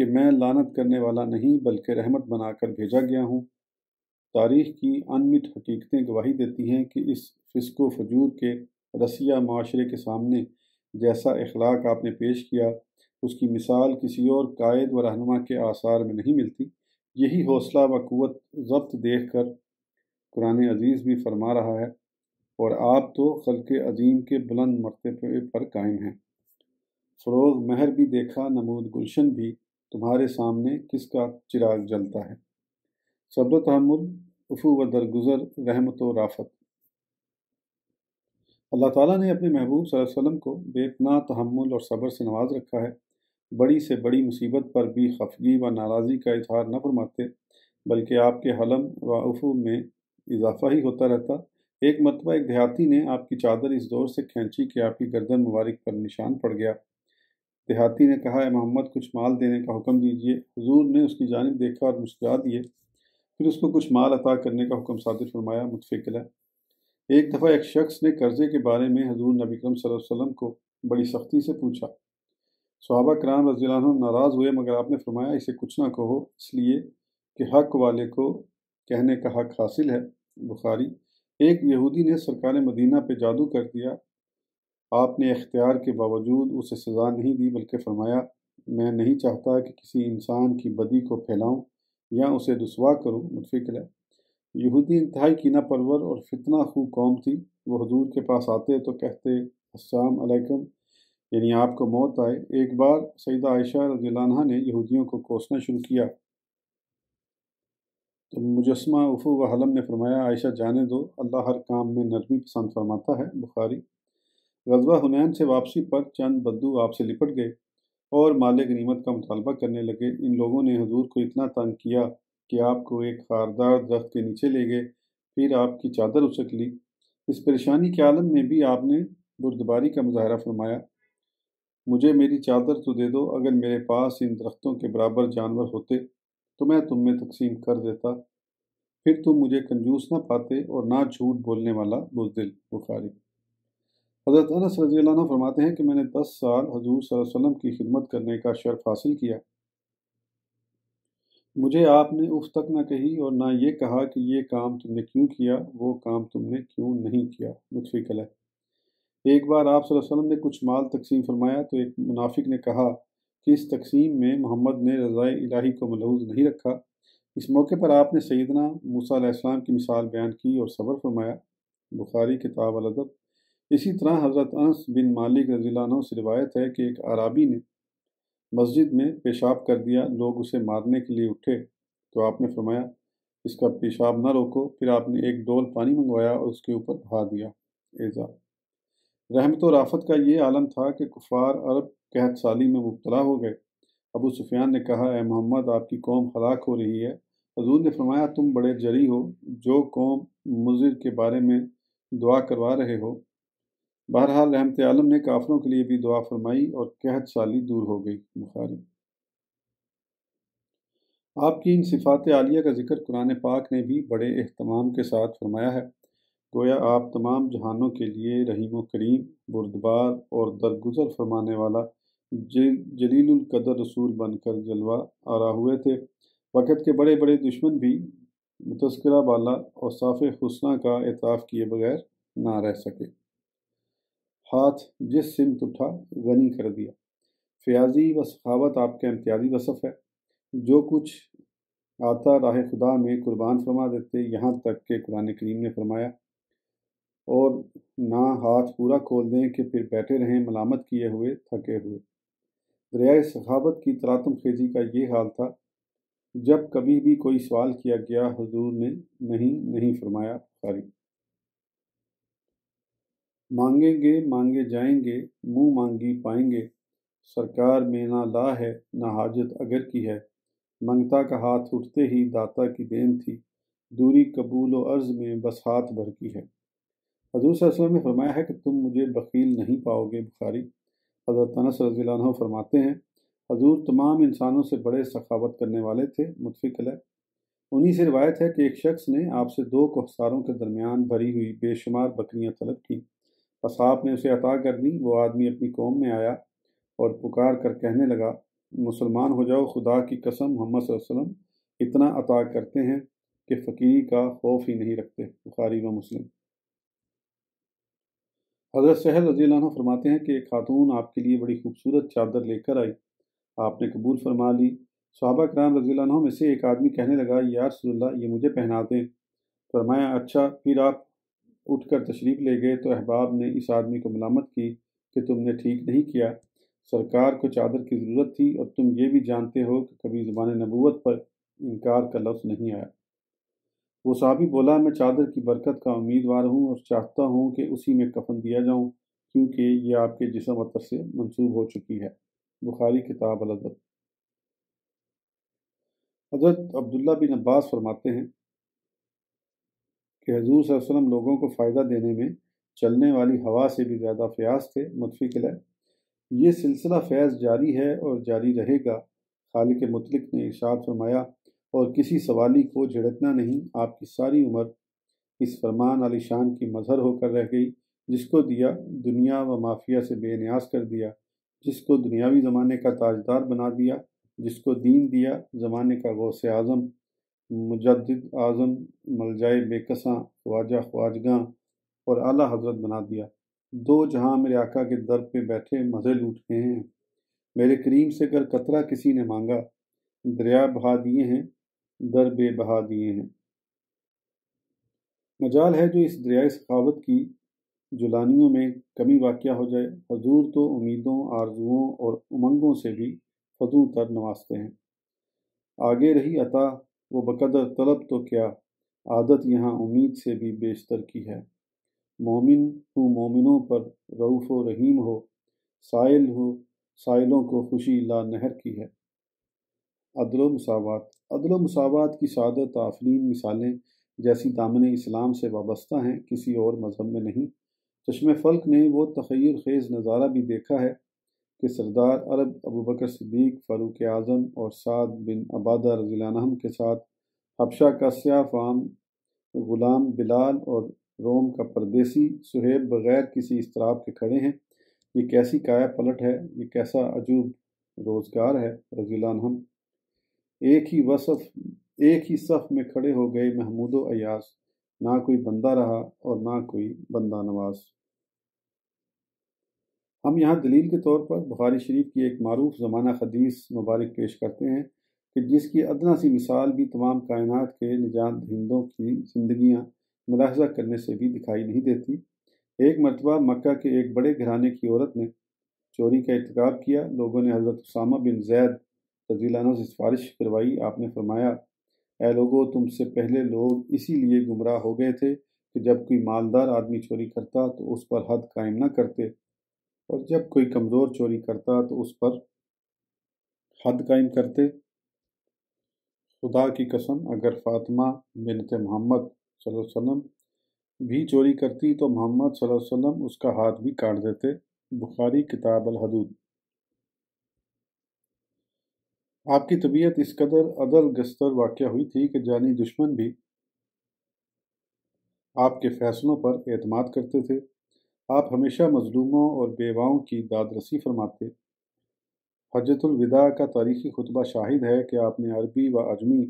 کہ میں لعنت کرنے والا نہیں بلکہ رحمت بنا کر بھیجا گیا ہوں۔ تاریخ کی انمٹ حقیقتیں گواہی دیتی ہیں کہ اس فسق و فجور کے رسیہ معاشرے کے سامنے جیسا اخلاق آپ نے پیش کیا، اس کی مثال کسی اور قائد و رہنما کے آثار میں نہیں ملتی۔ یہی حوصلہ و قوت ضبط دیکھ کر قرآن عزیز بھی فرما رہا ہے، اور آپ تو خلق عظیم کے بلند مرتبے پر قائم ہیں۔ فروغ مہر بھی دیکھا نمود گلشن بھی، تمہارے سامنے کس کا چراغ جلتا ہے۔ صبر و تحمل، عفو و درگزر، رحمت و رافت۔ اللہ تعالیٰ نے اپنے محبوب صلی اللہ علیہ وسلم کو بے پناہ تحمل اور صبر سے نواز رکھا ہے۔ بڑی سے بڑی مصیبت پر بھی خفگی و ناراضی کا اظہار نہ فرماتے، بلکہ آپ کے حلم و عفو میں اضافہ ہی ہوتا رہتا۔ ایک مرتبہ ایک دیہاتی نے آپ کی چادر اس زور سے کھینچی کہ آپ کی گردن مبارک پر نشان پڑ گیا۔ دیہاتی نے کہا، اے محمد، کچھ مال دینے کا حکم دیجیے۔ حضور نے اس کی جانب دیکھا اور مسکرا دیے، پھر اس کو کچھ مال عطا کرنے کا حکم صادر فرمایا۔ متفق ہے۔ ایک دفعہ ایک شخص نے قرضے کے بارے میں حضور نبی کرم صلی اللہ علیہ وسلم کو بڑی سختی سے پوچھا۔ صحابہ کرام رضی اللہ عنہم ناراض ہوئے، مگر آپ نے فرمایا، اسے کچھ نہ کہو، اس لیے کہ حق والے کو کہنے کا حق حاصل ہے۔ بخاری۔ ایک یہودی نے سرکار مدینہ پہ جادو کر دیا۔ آپ نے اختیار کے باوجود اسے سزا نہیں دی، بلکہ فرمایا، میں نہیں چاہتا کہ کسی انسان کی بدی کو پھیلاؤں یا اسے رسوا کروں۔ متفق ہے۔ یہودی انتہائی کینہ پرور اور فتنہ خو قوم تھی۔ وہ حضور کے پاس آتے تو کہتے، السلام علیکم، یعنی آپ کو موت آئے۔ ایک بار سیدہ عائشہ رضی اللہ عنہا نے یہودیوں کو کوسنا شروع کیا تو مجسمہ عفو و حلم نے فرمایا، عائشہ جانے دو، اللہ ہر کام میں نرمی پسند فرماتا ہے۔ بخاری۔ غزوہ حنین سے واپسی پر چند بدو آپ سے لپٹ گئے اور مال غنیمت کا مطالبہ کرنے لگے۔ ان لوگوں نے حضور کو اتنا تنگ کیا کہ آپ کو ایک خاردار درخت کے نیچے لے گئے، پھر آپ کی چادر اچک لی۔ اس پریشانی کے عالم میں بھی آپ نے بردباری کا مظاہرہ فرمایا، مجھے میری چادر تو دے دو، اگر میرے پاس ان درختوں کے برابر جانور ہوتے تو میں تم میں تقسیم کر دیتا، پھر تم مجھے کنجوس نہ پاتے اور نہ جھوٹ بولنے والا بزدل۔ بخاری۔ حضرت انس رضی اللہ عنہ فرماتے ہیں کہ میں نے 10 سال حضور صلی اللہ علیہ وسلم کی خدمت کرنے کا شرف حاصل کیا۔ مجھے آپ نے اف تک نہ کہی اور نہ یہ کہا کہ یہ کام تم نے کیوں کیا، وہ کام تم نے کیوں نہیں کیا۔ متفق ہے۔ ایک بار آپ صلی اللہ علیہ وسلم نے کچھ مال تقسیم فرمایا تو ایک منافق نے کہا کہ اس تقسیم میں محمد نے رضائے الہی کو ملحوظ نہیں رکھا۔ اس موقع پر آپ نے سیدنا موسیٰ علیہ السلام کی مثال بیان کی اور صبر فرمایا۔ بخاری کتاب الادب۔ اسی طرح حضرت انس بن مالک رضی اللہ عنہ سے روایت ہے کہ ایک اعرابی نے مسجد میں پیشاب کر دیا، لوگ اسے مارنے کے لیے اٹھے تو آپ نے فرمایا، اس کا پیشاب نہ روکو۔ پھر آپ نے ایک ڈول پانی منگوایا اور اس کے اوپر بہا دیا۔ اعزاز۔ رحمت و رافت کا یہ عالم تھا کہ کفار عرب قحط سالی میں مبتلا ہو گئے۔ ابو سفیان نے کہا، اے محمد، آپ کی قوم ہلاک ہو رہی ہے۔ حضور نے فرمایا، تم بڑے جری ہو، جو قوم مضر کے بارے میں دعا کروا رہے ہو۔ بہرحال رحمت عالم نے کافروں کے لیے بھی دعا فرمائی اور قحط سالی دور ہو گئی۔ بخاری۔ آپ کی ان صفات عالیہ کا ذکر قرآن پاک نے بھی بڑے اہتمام کے ساتھ فرمایا ہے۔ گویا آپ تمام جہانوں کے لیے رحیم و کریم، بردبار اور درگزر فرمانے والا جلیل القدر رسول بن کر جلوہ آرا ہوئے تھے۔ وقت کے بڑے بڑے دشمن بھی متذکرہ بالا اوصاف حسنہ کا اعتراف کیے بغیر نہ رہ سکے۔ ہاتھ جس سمت اٹھا غنی کر دیا۔ فیاضی و سخاوت آپ کا امتیازی وصف ہے۔ جو کچھ آتا راہ خدا میں قربان فرما دیتے، یہاں تک کہ قرآن کریم نے فرمایا، اور نہ ہاتھ پورا کھول دیں کہ پھر بیٹھے رہیں ملامت کیے ہوئے تھکے ہوئے۔ دریائے سخاوت کی تلاطم خیزی کا یہ حال تھا۔ جب کبھی بھی کوئی سوال کیا گیا، حضور نے نہیں فرمایا۔ بخاری۔ مانگیں گے مانگے جائیں گے، منہ مانگی پائیں گے، سرکار میں نہ لا ہے نہ حاجت اگر کی ہے، منگتا کا ہاتھ اٹھتے ہی داتا کی دین تھی، دوری قبول و عرض میں بس ہاتھ بھر کی ہے۔ حضور صلی اللہ علیہ وسلم نے فرمایا ہے کہ تم مجھے بخیل نہیں پاؤ گے۔ بخاری۔ حضرت انس رضی اللہ عنہ فرماتے ہیں، حضور تمام انسانوں سے بڑے سخاوت کرنے والے تھے۔ متفق ہے۔ انہی سے روایت ہے کہ ایک شخص نے آپ سے 2 کوہساروں کے درمیان بھری ہوئی بے شمار بکریاں طلب کیں، بس آپ نے اسے عطا کر دیں۔ وہ آدمی اپنی قوم میں آیا اور پکار کر کہنے لگا، مسلمان ہو جاؤ، خدا کی قسم محمد صلی اللہ علیہ وسلم اتنا عطا کرتے ہیں کہ فقیری کا خوف ہی نہیں رکھتے۔ بخاری و مسلم۔ حضرت سہل رضی اللہ عنہ فرماتے ہیں کہ ایک خاتون آپ کے لیے بڑی خوبصورت چادر لے کر آئی، آپ نے قبول فرما لی۔ صحابہ کرام رضی اللہ عنہ میں سے ایک آدمی کہنے لگا، یا رسول اللہ یہ مجھے پہنا دیں۔ فرمایا اچھا۔ پھر آپ اٹھ کر تشریف لے گئے تو احباب نے اس آدمی کو ملامت کی کہ تم نے ٹھیک نہیں کیا، سرکار کو چادر کی ضرورت تھی اور تم یہ بھی جانتے ہو کہ کبھی زبان نبوت پر انکار کا لفظ نہیں آیا۔ وہ صحابی بولا، میں چادر کی برکت کا امیدوار ہوں اور چاہتا ہوں کہ اسی میں کفن دیا جاؤں، کیونکہ یہ آپ کے جسم اطہر سے منسوب ہو چکی ہے۔ بخاری کتاب الادب۔ حضرت عبداللہ بن عباس فرماتے ہیں کہ حضور صلی اللہ علیہ وسلم لوگوں کو فائدہ دینے میں چلنے والی ہوا سے بھی زیادہ فیاض تھے۔ متفق علیہ۔ یہ سلسلہ فیض جاری ہے اور جاری رہے گا۔ خالق مطلق نے ارشاد فرمایا، اور کسی سوالی کو جھڑکنا نہیں۔ آپ کی ساری عمر اس فرمان علی شان کی مظہر ہو کر رہ گئی، جس کو دیا دنیا و مافیہ سے بے نیاز کر دیا، جس کو دنیاوی زمانے کا تاجدار بنا دیا، جس کو دین دیا زمانے کا غوث اعظم، مجدد اعظم، ملجائے بے کساں، خواجہ خواجگاں اور اعلیٰ حضرت بنا دیا۔ دو جہاں میرے آقا کے در پہ بیٹھے مزے لوٹ رہے ہیں۔ میرے کریم سے اگر قطرہ کسی نے مانگا، دریا بہا دیے ہیں، در بے بہا دیے ہیں۔ مجال ہے جو اس دریائے سخاوت کی جلانیوں میں کمی واقع ہو جائے۔ حضور تو امیدوں، آرزوؤں اور امنگوں سے بھی فزوں تر نوازتے ہیں۔ آگے رہی عطا وہ بقدر طلب تو کیا، عادت یہاں امید سے بھی بیشتر کی ہے۔ مومن ہوں مومنوں پر رؤوف و رحیم ہو، سائل ہو سائلوں کو خوشی لا نہر کی ہے۔ عدل و مساوات۔ عدل و مساوات کی سعادت آفرین مثالیں جیسی دامن اسلام سے وابستہ ہیں، کسی اور مذہب میں نہیں۔ چشم فلک نے وہ تخیر خیز نظارہ بھی دیکھا ہے کہ سردار عرب ابوبکر صدیق، فاروق اعظم اور سعد بن عبادہ رضی اللہ عنہم کے ساتھ حبشہ کا سیاہ فام غلام بلال اور روم کا پردیسی صہیب بغیر کسی اضطراب کے کھڑے ہیں۔ یہ کیسی کایا پلٹ ہے، یہ کیسا عجوب روزگار ہے۔ رضی اللہ عنہم ایک ہی صف میں کھڑے ہو گئے محمود و ایاز، نہ کوئی بندہ رہا اور نہ کوئی بندہ نواز۔ ہم یہاں دلیل کے طور پر بخاری شریف کی ایک معروف زمانہ حدیث مبارک پیش کرتے ہیں کہ جس کی ادنا سی مثال بھی تمام کائنات کے نجات دہندوں کی زندگیاں ملاحظہ کرنے سے بھی دکھائی نہیں دیتی۔ ایک مرتبہ مکہ کے ایک بڑے گھرانے کی عورت نے چوری کا ارتکاب کیا۔ لوگوں نے حضرت اسامہ بن زید رضی اللہ عنہ سے سفارش کروائی۔ آپ نے فرمایا، اے لوگو، تم سے پہلے لوگ اسی لیے گمراہ ہو گئے تھے کہ جب کوئی مالدار آدمی چوری کرتا تو اس پر حد قائم نہ کرتے، اور جب کوئی کمزور چوری کرتا تو اس پر حد قائم کرتے۔ خدا کی قسم اگر فاطمہ بنت محمد صلی اللہ علیہ وسلم بھی چوری کرتی تو محمد صلی اللہ علیہ وسلم اس کا ہاتھ بھی کاٹ دیتے۔ بخاری کتاب الحدود۔ آپ کی طبیعت اس قدر عدل گستر واقع ہوئی تھی کہ جانی دشمن بھی آپ کے فیصلوں پر اعتماد کرتے تھے۔ آپ ہمیشہ مظلوموں اور بیواؤں کی داد رسی فرماتے۔ حجۃ الوداع کا تاریخی خطبہ شاہد ہے کہ آپ نے عربی و عجمی،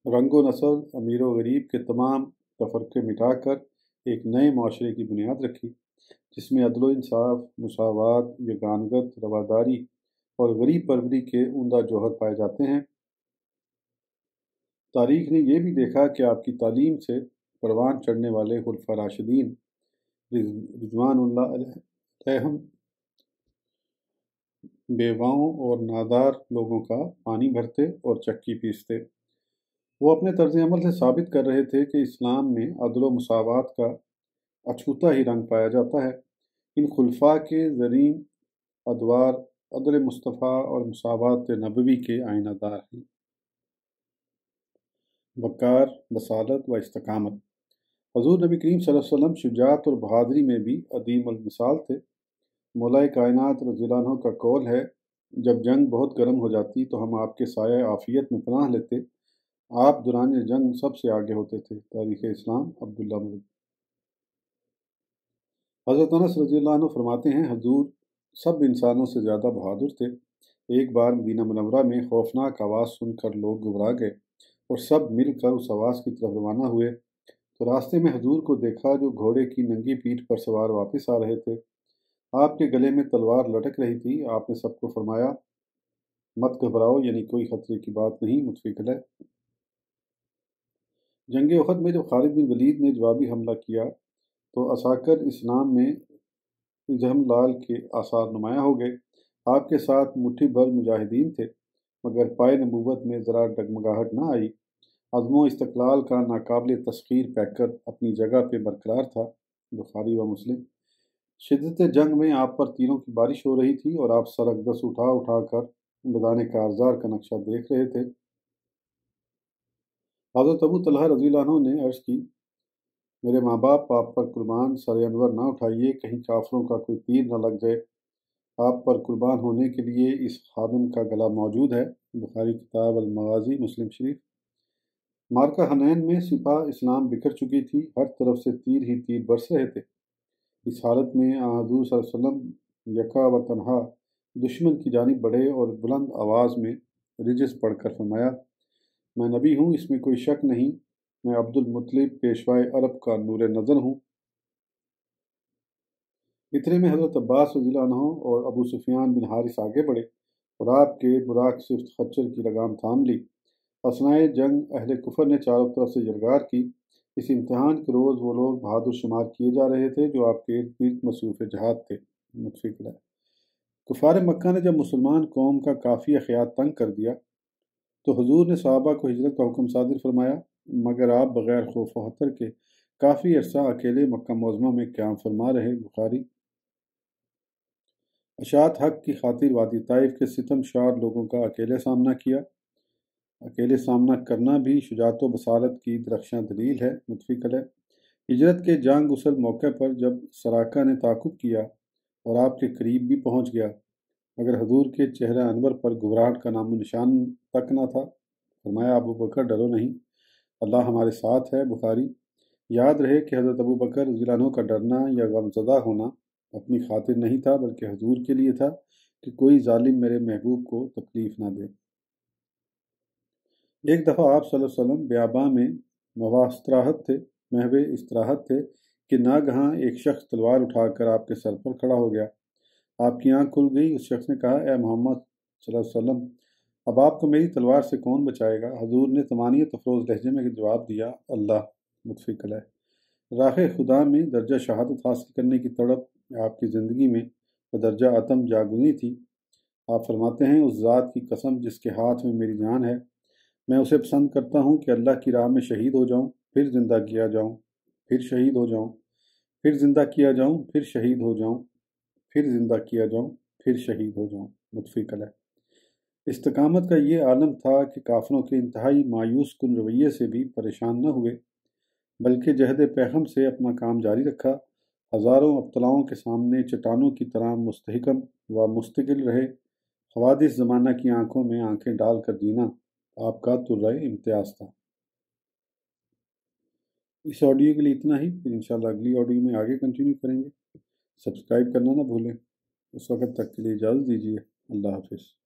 رنگ و نسل، امیر و غریب کے تمام تفرقے مٹا کر ایک نئے معاشرے کی بنیاد رکھی، جس میں عدل و انصاف، مساوات، یگانگت، رواداری اور غریب پروری کے عمدہ جوہر پائے جاتے ہیں۔ تاریخ نے یہ بھی دیکھا کہ آپ کی تعلیم سے پروان چڑھنے والے خلفاء راشدین رضوان اللہ علیہم بیواؤں اور نادار لوگوں کا پانی بھرتے اور چکی پیستے۔ وہ اپنے طرز عمل سے ثابت کر رہے تھے کہ اسلام میں عدل و مساوات کا اچھوتا ہی رنگ پایا جاتا ہے۔ ان خلفاء کے زرین ادوار عدل مصطفیٰ اور مساوات نبوی کے آئینہ دار ہیں۔ وقار، بصالت و استقامت۔ حضور نبی کریم صلی اللہ علیہ وسلم شجاعت اور بہادری میں بھی عدیم المثال تھے۔ مولا کائنات رضی اللہ عنہ کا قول ہے، جب جنگ بہت گرم ہو جاتی تو ہم آپ کے سایہ عافیت میں پناہ لیتے۔ آپ دوران جنگ سب سے آگے ہوتے تھے۔ تاریخ اسلام عبداللہ ملک۔ حضرت انس رضی اللہ عنہ فرماتے ہیں، حضور سب انسانوں سے زیادہ بہادر تھے۔ ایک بار مدینہ منورہ میں خوفناک آواز سن کر لوگ گھبرا گئے اور سب مل کر اس آواز کی طرف روانہ ہوئے تو راستے میں حضور کو دیکھا جو گھوڑے کی ننگی پیٹھ پر سوار واپس آ رہے تھے۔ آپ کے گلے میں تلوار لٹک رہی تھی۔ آپ نے سب کو فرمایا، مت گھبراؤ، یعنی کوئی خطرے کی بات نہیں، متفق ہے۔ جنگ احد میں جب خالد بن ولید نے جوابی حملہ کیا تو عساکر اسلام میں اجہم لال کے آثار نمایاں ہو گئے۔ آپ کے ساتھ مٹھی بھر مجاہدین تھے، مگر پائے نبوت میں ذرا ڈگمگاہٹ نہ آئی۔ عزم و استقلال کا ناقابل تسخیر پیکر اپنی جگہ پہ برقرار تھا۔ بخاری و مسلم۔ شدت جنگ میں آپ پر تیروں کی بارش ہو رہی تھی اور آپ سر اقدس اٹھا اٹھا کر میدان کارزار کا نقشہ دیکھ رہے تھے۔ حضرت ابو طلحہ رضی اللہ عنہ نے عرض کی، میرے ماں باپ آپ پر قربان، سر انور نہ اٹھائیے، کہیں کافروں کا کوئی تیر نہ لگ جائے۔ آپ پر قربان ہونے کے لیے اس خادم کا گلا موجود ہے۔ بخاری کتاب المغازی، مسلم شریف۔ مارکہ حنین میں سپاہ اسلام بکھر چکی تھی، ہر طرف سے تیر ہی تیر برس رہے تھے۔ اس حالت میں حضور صلی اللہ علیہ وسلم یکا و تنہا دشمن کی جانب بڑھے اور بلند آواز میں رجز پڑھ کر فرمایا، میں نبی ہوں، اس میں کوئی شک نہیں، میں عبد المطلب پیشوائے عرب کا نور نظر ہوں۔ اتنے میں حضرت عباس رضی اللہ عنہ اور ابو سفیان بن حارث آگے بڑھے اور آپ کے براق صفت خچر کی لگام تھام لی۔ اثنائے جنگ اہل کفر نے چاروں طرف سے یلغار کی۔ اس امتحان کے روز وہ لوگ بہادر شمار کیے جا رہے تھے جو آپ کے ارد گرد مصروف جہاد تھے، متفق ہے۔ کفار مکہ نے جب مسلمان قوم کا کافی خیات تنگ کر دیا تو حضور نے صحابہ کو ہجرت کا حکم صادر فرمایا، مگر آپ بغیر خوف و خطر کے کافی عرصہ اکیلے مکہ معظمہ میں قیام فرما رہے۔ بخاری۔ اشاعت حق کی خاطر وادی طائف کے ستم شار لوگوں کا اکیلے سامنا کیا۔ اکیلے سامنا کرنا بھی شجاعت و بصارت کی درخشاں دلیل ہے، متفق ہے۔ ہجرت کے جان گسل موقع پر جب سراقہ نے تعاقب کیا اور آپ کے قریب بھی پہنچ گیا، مگر حضور کے چہرہ انور پر گھبراہٹ کا نام و نشان تک نہ تھا۔ فرمایا، ابو بکر ڈرو نہیں، اللہ ہمارے ساتھ ہے۔ بخاری۔ یاد رہے کہ حضرت ابو بکر رضی اللہ عنہ کا ڈرنا یا غمزدہ ہونا اپنی خاطر نہیں تھا بلکہ حضور کے لیے تھا کہ کوئی ظالم میرے محبوب کو تکلیف نہ دے۔ ایک دفعہ آپ صلی اللہ علیہ وسلم بیاباں میں محو استراحت تھے کہ ناگہاں ایک شخص تلوار اٹھا کر آپ کے سر پر کھڑا ہو گیا۔ آپ کی آنکھ کھل گئی۔ اس شخص نے کہا، اے محمد صلی اللہ علیہ وسلم، اب آپ کو میری تلوار سے کون بچائے گا؟ حضور نے طمانینت افروز لہجے میں جواب دیا، اللہ، متفق علیہ۔ راہ خدا میں درجہ شہادت حاصل کرنے کی تڑپ آپ کی زندگی میں بدرجہ عتم جاگنی تھی۔ آپ فرماتے ہیں، اس ذات کی قسم جس کے ہاتھ میں میری جان ہے، میں اسے پسند کرتا ہوں کہ اللہ کی راہ میں شہید ہو جاؤں، پھر زندہ کیا جاؤں، پھر شہید ہو جاؤں، پھر زندہ کیا جاؤں، پھر شہید ہو جاؤں، پھر زندہ کیا جاؤں، پھر شہید ہو جاؤں، متفق علیہ۔ استقامت کا یہ عالم تھا کہ کافروں کے انتہائی مایوس کن رویے سے بھی پریشان نہ ہوئے، بلکہ جہد پیغم سے اپنا کام جاری رکھا۔ ہزاروں ابتلاؤں کے سامنے چٹانوں کی طرح مستحکم و مستقل رہے۔ حوادث زمانہ کی آنکھوں میں آنکھیں ڈال کر جینا آپ کا طرۂ امتیاز تھا۔ اس آڈیو کے لیے اتنا ہی، پھر انشاءاللہ اگلی آڈیو میں آگے کنٹینیو کریں گے۔ سبسکرائب کرنا نہ بھولیں۔ اس وقت تک کے لیے اجازت دیجیے۔ اللہ حافظ۔